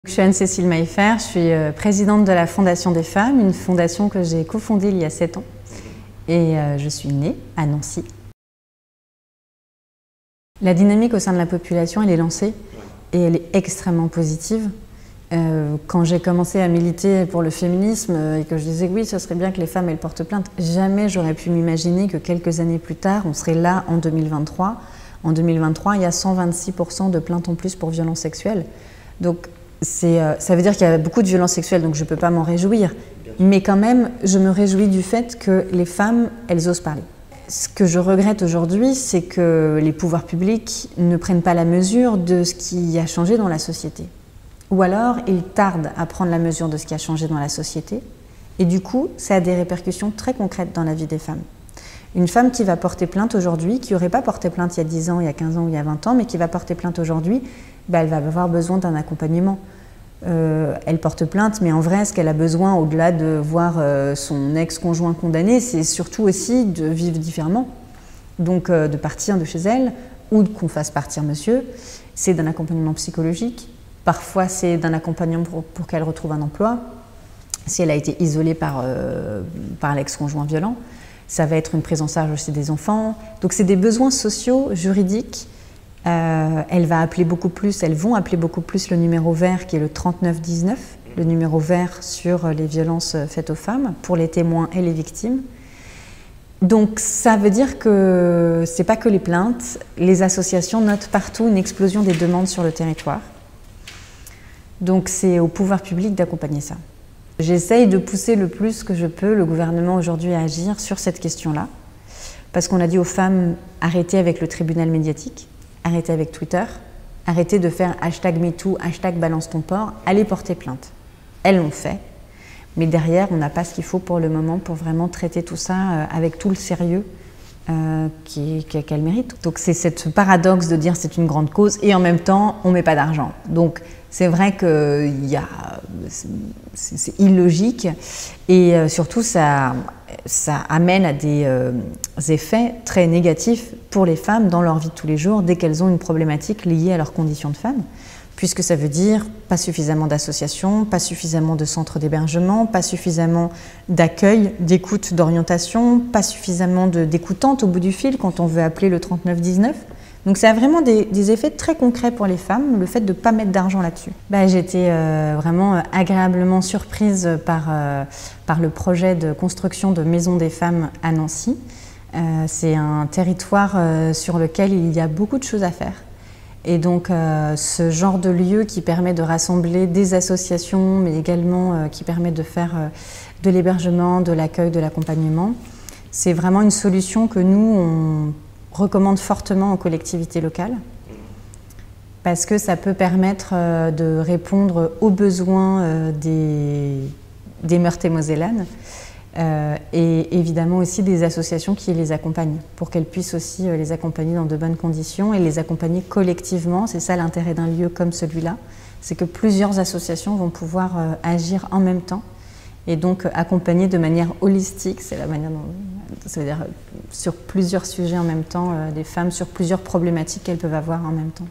Je suis Anne-Cécile Maillefer, je suis présidente de la Fondation des femmes, une fondation que j'ai cofondée il y a 7 ans. Et je suis née à Nancy. La dynamique au sein de la population, elle est lancée et elle est extrêmement positive. Quand j'ai commencé à militer pour le féminisme et que je disais oui, ce serait bien que les femmes elles portent plainte, jamais j'aurais pu m'imaginer que quelques années plus tard, on serait là en 2023. En 2023, il y a 126% de plaintes en plus pour violences sexuelles. Donc, ça veut dire qu'il y a beaucoup de violences sexuelles, donc je ne peux pas m'en réjouir. Mais quand même, je me réjouis du fait que les femmes, elles osent parler. Ce que je regrette aujourd'hui, c'est que les pouvoirs publics ne prennent pas la mesure de ce qui a changé dans la société. Ou alors, ils tardent à prendre la mesure de ce qui a changé dans la société. Et du coup, ça a des répercussions très concrètes dans la vie des femmes. Une femme qui va porter plainte aujourd'hui, qui n'aurait pas porté plainte il y a 10 ans, il y a 15 ans ou il y a 20 ans, mais qui va porter plainte aujourd'hui, elle va avoir besoin d'un accompagnement. Elle porte plainte, mais en vrai, ce qu'elle a besoin, au-delà de voir son ex-conjoint condamné, c'est surtout aussi de vivre différemment. Donc de partir de chez elle, ou qu'on fasse partir monsieur, c'est d'un accompagnement psychologique. Parfois, c'est d'un accompagnement pour qu'elle retrouve un emploi. Si elle a été isolée par l'ex-conjoint violent, ça va être une prise en charge aussi des enfants. Donc c'est des besoins sociaux, juridiques. Elles vont appeler beaucoup plus le numéro vert qui est le 3919, le numéro vert sur les violences faites aux femmes, pour les témoins et les victimes. Donc ça veut dire que c'est pas que les plaintes, les associations notent partout une explosion des demandes sur le territoire. Donc c'est au pouvoir public d'accompagner ça. J'essaye de pousser le plus que je peux le gouvernement aujourd'hui à agir sur cette question-là, parce qu'on a dit aux femmes arrêtez avec le tribunal médiatique. Arrêtez avec Twitter, arrêtez de faire #MeToo, #balance ton porc, allez porter plainte. Elles l'ont fait, mais derrière, on n'a pas ce qu'il faut pour le moment pour vraiment traiter tout ça avec tout le sérieux qu'elle mérite. Donc c'est ce paradoxe de dire c'est une grande cause et en même temps, on ne met pas d'argent. Donc c'est vrai que c'est illogique et surtout ça amène à des effets très négatifs pour les femmes dans leur vie de tous les jours dès qu'elles ont une problématique liée à leurs conditions de femme, puisque ça veut dire pas suffisamment d'associations, pas suffisamment de centres d'hébergement, pas suffisamment d'accueil, d'écoute, d'orientation, pas suffisamment d'écoutantes au bout du fil quand on veut appeler le 3919. Donc ça a vraiment des effets très concrets pour les femmes, le fait de ne pas mettre d'argent là-dessus. J'étais vraiment agréablement surprise par le projet de construction de Maison des femmes à Nancy. C'est un territoire sur lequel il y a beaucoup de choses à faire. Et donc ce genre de lieu qui permet de rassembler des associations, mais également qui permet de faire de l'hébergement, de l'accueil, de l'accompagnement, c'est vraiment une solution que nous, on recommande fortement aux collectivités locales parce que ça peut permettre de répondre aux besoins des Meurthe-et-Mosellanes et évidemment aussi des associations qui les accompagnent pour qu'elles puissent aussi les accompagner dans de bonnes conditions et les accompagner collectivement. C'est ça l'intérêt d'un lieu comme celui-là, c'est que plusieurs associations vont pouvoir agir en même temps et donc accompagner de manière holistique, c'est la manière dont, ça veut dire sur plusieurs sujets en même temps, des femmes sur plusieurs problématiques qu'elles peuvent avoir en même temps.